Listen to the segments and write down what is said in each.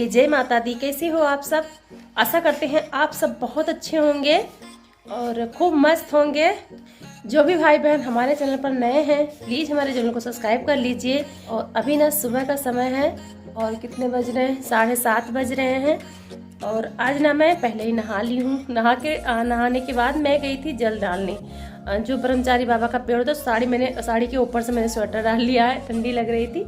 जय माता दी। कैसे हो आप सब? आशा करते हैं आप सब बहुत अच्छे होंगे और खूब मस्त होंगे। जो भी भाई बहन हमारे चैनल पर नए हैं प्लीज़ हमारे चैनल को सब्सक्राइब कर लीजिए। और अभी ना सुबह का समय है और कितने बज रहे हैं, 7:30 बज रहे हैं। और आज ना मैं पहले ही नहा ली हूँ। नहाने के बाद मैं गई थी जल डालने। जो ब्रह्मचारी बाबा का पेड़ था, साड़ी के ऊपर से मैंने स्वेटर डाल लिया है, ठंडी लग रही थी।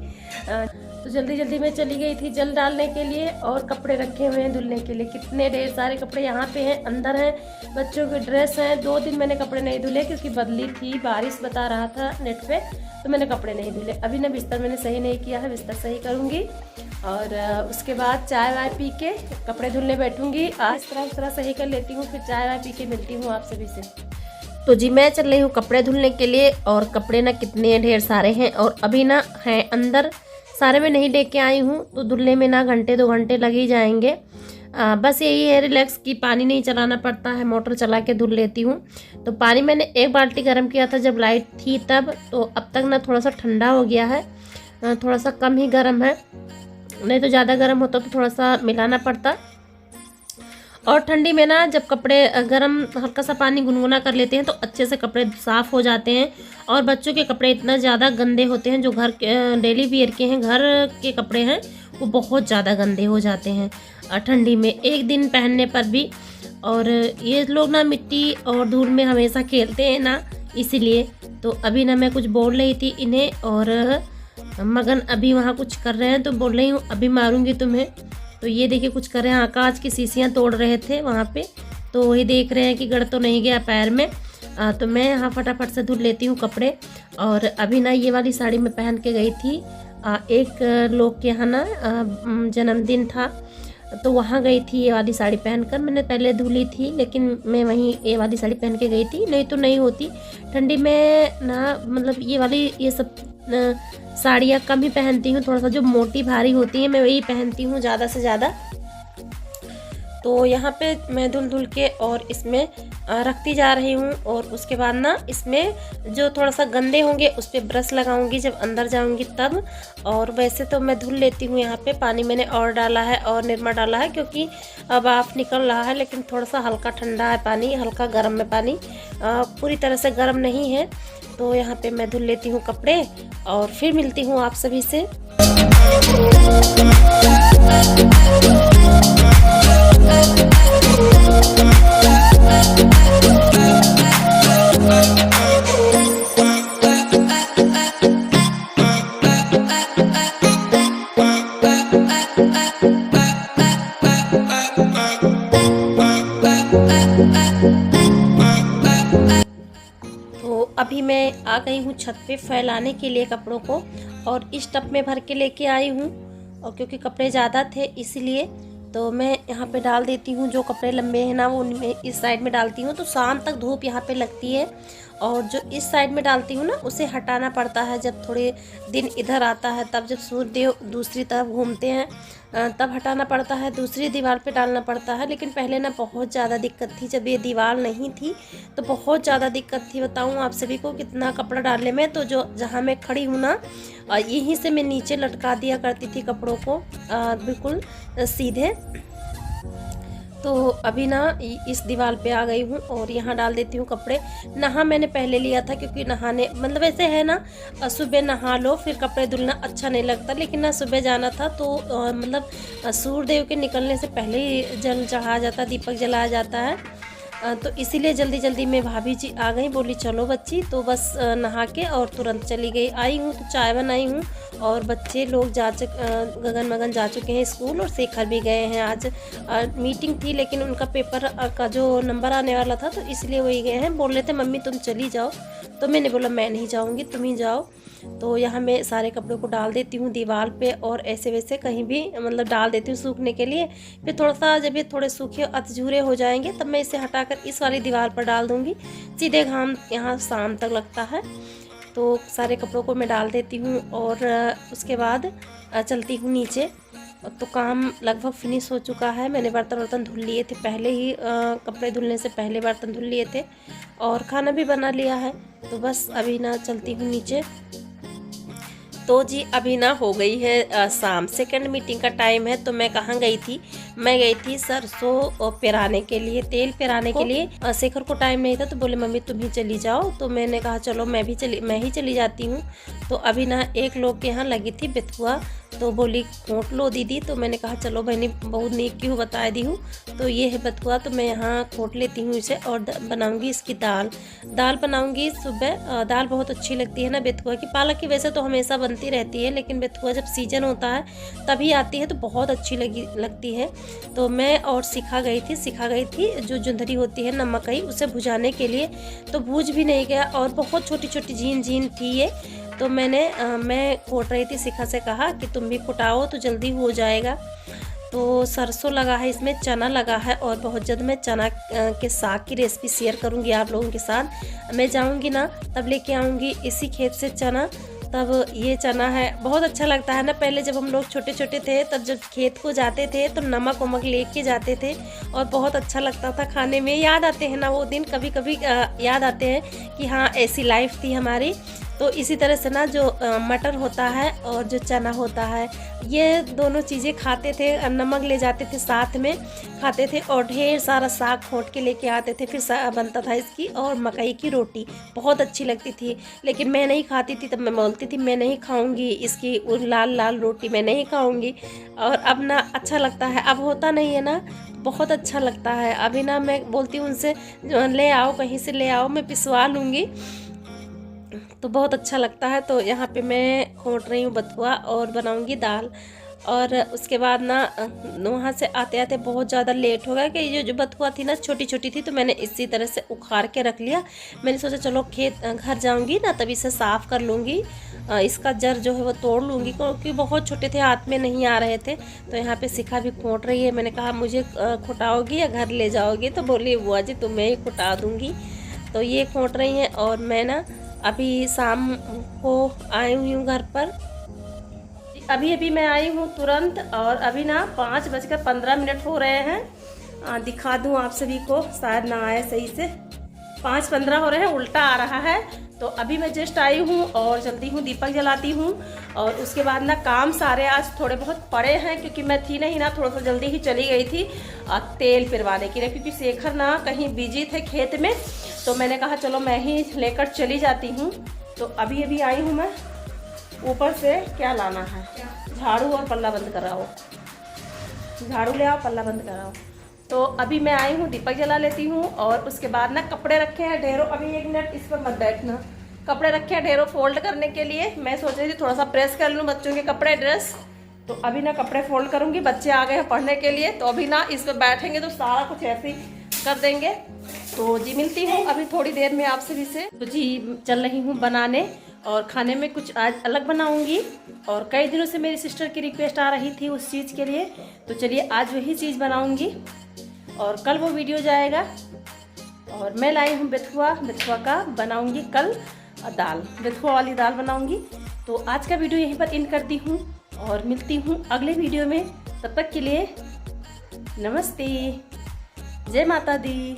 तो जल्दी जल्दी मैं चली गई थी जल डालने के लिए। और कपड़े रखे हुए हैं धुलने के लिए, कितने ढेर सारे कपड़े यहाँ पे हैं, अंदर हैं। बच्चों के ड्रेस हैं। 2 दिन मैंने कपड़े नहीं धुले क्योंकि बदली थी, बारिश बता रहा था नेट पे, तो मैंने कपड़े नहीं धुले। अभी ना बिस्तर मैंने सही नहीं किया है, बिस्तर सही करूँगी और उसके बाद चाय वाय पी के कपड़े धुलने बैठूँगी। आज तरह सही कर लेती हूँ, फिर चाय वाय पी के मिलती हूँ आप सभी से। तो जी मैं चल रही हूँ कपड़े धुलने के लिए। और कपड़े ना कितने ढेर सारे हैं और अभी ना हैं अंदर, सारे मैं नहीं लेके आई हूँ, तो धुलने में ना 1-2 घंटे लग ही जाएंगे। बस यही है रिलैक्स की पानी नहीं चलाना पड़ता है, मोटर चला के धुल लेती हूँ। तो पानी मैंने 1 बाल्टी गर्म किया था जब लाइट थी तब, तो अब तक ना थोड़ा सा ठंडा हो गया है, थोड़ा सा कम ही गर्म है, नहीं तो ज़्यादा गर्म होता तो थोड़ा सा मिलाना पड़ता। और ठंडी में ना जब कपड़े गरम हल्का सा पानी गुनगुना कर लेते हैं तो अच्छे से कपड़े साफ़ हो जाते हैं। और बच्चों के कपड़े इतना ज़्यादा गंदे होते हैं, जो घर के डेली वियर के हैं, घर के कपड़े हैं, वो बहुत ज़्यादा गंदे हो जाते हैं ठंडी में, एक दिन पहनने पर भी। और ये लोग ना मिट्टी और धूल में हमेशा खेलते हैं ना, इसीलिए। तो अभी ना मैं कुछ बोल रही थी इन्हें, और मगन अभी वहाँ कुछ कर रहे हैं, तो बोल रही हूँ अभी मारूंगी तुम्हें। तो ये देखिए कुछ कर रहे हैं, कांच की शीशियाँ तोड़ रहे थे वहाँ पे, तो वही देख रहे हैं कि गड़ तो नहीं गया पैर में। तो मैं यहाँ फटाफट से धुल लेती हूँ कपड़े। और अभी ना ये वाली साड़ी मैं पहन के गई थी एक लोग के यहाँ ना जन्मदिन था, तो वहाँ गई थी ये वाली साड़ी पहनकर। मैंने पहले धुली थी लेकिन मैं वहीं ये वाली साड़ी पहन के गई थी, नहीं तो नहीं होती ठंडी में ना। मतलब ये सब साड़ियाँ कम ही पहनती हूँ, थोड़ा सा जो मोटी भारी होती है मैं वही पहनती हूँ ज़्यादा से ज़्यादा। तो यहाँ पे मैं धुल के और इसमें रखती जा रही हूँ। और उसके बाद ना इसमें जो थोड़ा सा गंदे होंगे उस पर ब्रश लगाऊंगी जब अंदर जाऊंगी तब। और वैसे तो मैं धुल लेती हूँ। यहाँ पे पानी मैंने और डाला है और निरमा डाला है क्योंकि अब भाप निकल रहा है, लेकिन थोड़ा सा हल्का ठंडा है पानी, हल्का गर्म है पानी, पूरी तरह से गर्म नहीं है। तो यहाँ पे मैं धुल लेती हूँ कपड़े और फिर मिलती हूँ आप सभी से। अभी मैं आ गई हूँ छत पे फैलाने के लिए कपड़ों को, और इस टब में भर के लेके आई हूँ। और क्योंकि कपड़े ज़्यादा थे इसलिए तो मैं यहाँ पे डाल देती हूँ। जो कपड़े लंबे हैं ना वो मैं इस साइड में डालती हूँ, तो शाम तक धूप यहाँ पे लगती है। और जो इस साइड में डालती हूँ ना उसे हटाना पड़ता है जब थोड़े दिन इधर आता है, तब जब सूर्यदेव दूसरी तरफ घूमते हैं तब हटाना पड़ता है, दूसरी दीवार पे डालना पड़ता है। लेकिन पहले ना बहुत ज़्यादा दिक्कत थी, जब ये दीवार नहीं थी तो बहुत ज़्यादा दिक्कत थी। बताऊँ आप सभी को कितना कपड़ा डालने में। तो जो जहाँ मैं खड़ी हूँ ना यहीं से मैं नीचे लटका दिया करती थी कपड़ों को बिल्कुल सीधे। तो अभी ना इस दीवार पे आ गई हूँ और यहाँ डाल देती हूँ कपड़े। नहा मैंने पहले लिया था क्योंकि नहाने मतलब ऐसे है ना, सुबह नहा लो फिर कपड़े धुलना अच्छा नहीं लगता, लेकिन ना सुबह जाना था तो मतलब सूर्यदेव के निकलने से पहले ही जल चढ़ा जाता, दीपक जलाया जाता है। तो इसीलिए जल्दी जल्दी में भाभी जी आ गई, बोली चलो बच्ची, तो बस नहा के और तुरंत चली गई। आई हूँ तो चाय बनाई हूँ और बच्चे लोग गगन मगन जा चुके हैं स्कूल, और शेखर भी गए हैं। आज मीटिंग थी लेकिन उनका पेपर का जो नंबर आने वाला था तो इसलिए वही गए हैं। बोल रहे थे मम्मी तुम चली जाओ, तो मैंने बोला मैं नहीं जाऊँगी, तुम ही जाओ। तो यहाँ मैं सारे कपड़ों को डाल देती हूँ दीवार पे, और ऐसे वैसे कहीं भी मतलब डाल देती हूँ सूखने के लिए। फिर थोड़ा सा जब ये थोड़े सूखे अधझूरे हो जाएंगे तब मैं इसे हटाकर इस वाली दीवार पर डाल दूँगी। सीधे घाम यहाँ शाम तक लगता है। तो सारे कपड़ों को मैं डाल देती हूँ और उसके बाद चलती हूँ नीचे। तो काम लगभग फिनिश हो चुका है। मैंने बर्तन धुल लिए थे पहले ही, कपड़े धुलने से पहले बर्तन धुल लिए थे और खाना भी बना लिया है। तो बस अभी ना चलती हूँ नीचे। तो जी अभी ना हो गई है शाम, सेकंड मीटिंग का टाइम है। तो मैं कहाँ गई थी, मैं गई थी सरसों पेराने के लिए, तेल पेराने के लिए। शेखर को टाइम नहीं था तो बोले मम्मी तुम ही चली जाओ, तो मैंने कहा चलो मैं ही चली जाती हूँ। तो अभी ना एक लोग के यहाँ लगी थी बेथुआ, तो बोली खोट लो दीदी। तो मैंने कहा चलो बहनी बहुत नीक क्यों बता दी हूँ। तो ये है बथुआ, तो मैं यहाँ खोट लेती हूँ इसे और बनाऊंगी इसकी दाल बनाऊंगी सुबह। दाल बहुत अच्छी लगती है ना बेथुआ की। पालक की वैसे तो हमेशा बनती रहती है, लेकिन बेथुआ जब सीजन होता है तभी आती है तो बहुत अच्छी लगती है। तो मैं और सिखा गई थी जो जुंधरी होती है ना मकई, उसे भुजाने के लिए। तो भूज भी नहीं गया और बहुत छोटी छोटी झीन थी ये। तो मैं कोट रही थी, शिखा से कहा कि तुम भी कुटाओ तो जल्दी हो जाएगा। तो सरसों लगा है, इसमें चना लगा है और बहुत जल्द मैं चना के साग की रेसिपी शेयर करूंगी आप लोगों के साथ। मैं जाऊंगी ना तब लेके आऊंगी इसी खेत से चना। तब ये चना है, बहुत अच्छा लगता है ना। पहले जब हम लोग छोटे छोटे थे तब जब खेत को जाते थे तो नमक वमक लेके जाते थे और बहुत अच्छा लगता था खाने में। याद आते हैं ना वो दिन, कभी कभी याद आते हैं कि हाँ ऐसी लाइफ थी हमारी। तो इसी तरह से ना जो मटर होता है और जो चना होता है, ये दोनों चीज़ें खाते थे, नमक ले जाते थे साथ में खाते थे और ढेर सारा साग खोट के लेके आते थे। फिर बनता था इसकी और मकई की रोटी, बहुत अच्छी लगती थी। लेकिन मैं नहीं खाती थी, तब मैं बोलती थी मैं नहीं खाऊंगी इसकी लाल लाल रोटी, मैं नहीं खाऊंगी। और अब ना अच्छा लगता है, अब होता नहीं है ना, बहुत अच्छा लगता है। अभी ना मैं बोलती हूँ उनसे ले आओ, कहीं से ले आओ, मैं पिसवा लूँगी, तो बहुत अच्छा लगता है। तो यहाँ पे मैं खोट रही हूँ बथुआ और बनाऊंगी दाल। और उसके बाद ना वहाँ से आते आते बहुत ज़्यादा लेट हो गया कि जो बथुआ थी ना छोटी छोटी थी, तो मैंने इसी तरह से उखाड़ के रख लिया। मैंने सोचा चलो खेत घर जाऊंगी ना तभी इसे साफ़ कर लूँगी, इसका जड़ जो है वो तोड़ लूँगी, क्योंकि बहुत छोटे थे, हाथ में नहीं आ रहे थे। तो यहाँ पे शिखा भी खोट रही है। मैंने कहा मुझे खुटाओगी या घर ले जाओगी, तो बोली बुआ जी तुम्हें ही खुटा दूँगी। तो ये खोट रही हैं और मैं ना अभी शाम को आई हुई हूँ घर पर। अभी मैं आई हूँ तुरंत, और अभी ना 5:15 हो रहे हैं। दिखा दूँ आप सभी को, शायद ना आए सही से। 5:15 हो रहे हैं, उल्टा आ रहा है। तो अभी मैं जस्ट आई हूँ और जल्दी हूँ दीपक जलाती हूँ। और उसके बाद ना काम सारे आज थोड़े बहुत पड़े हैं, क्योंकि मैं थी नहीं ना, थोड़ा सा जल्दी ही चली गई थी तेल पिरवाने के लिए, क्योंकि शेखर ना कहीं बिजी थे खेत में। तो मैंने कहा चलो मैं ही लेकर चली जाती हूँ। तो अभी आई हूँ मैं। ऊपर से क्या लाना है, झाड़ू और पल्ला बंद कराओ, झाड़ू ले आओ, पल्ला बंद कराओ। तो अभी मैं आई हूँ, दीपक जला लेती हूँ। और उसके बाद ना कपड़े रखे हैं ढेरों, अभी 1 मिनट इस पर मत बैठना, कपड़े रखे हैं ढेरों फोल्ड करने के लिए। मैं सोच रही थी थोड़ा सा प्रेस कर लूँ बच्चों के कपड़े ड्रेस। तो अभी ना कपड़े फोल्ड करूँगी, बच्चे आ गए हैं पढ़ने के लिए, तो अभी ना इस पर बैठेंगे तो सारा कुछ ऐसे ही कर देंगे। तो जी मिलती हूँ अभी थोड़ी देर में आप सभी से। तो जी चल रही हूँ बनाने, और खाने में कुछ आज अलग बनाऊंगी। और कई दिनों से मेरी सिस्टर की रिक्वेस्ट आ रही थी उस चीज़ के लिए, तो चलिए आज वही चीज़ बनाऊंगी और कल वो वीडियो जाएगा। और मैं लाई हूँ बेथुआ का बनाऊंगी कल दाल, बेथुआ वाली दाल बनाऊंगी। तो आज का वीडियो यहीं पर एंड करती हूँ और मिलती हूँ अगले वीडियो में। तब तक के लिए नमस्ते, जय माता दी।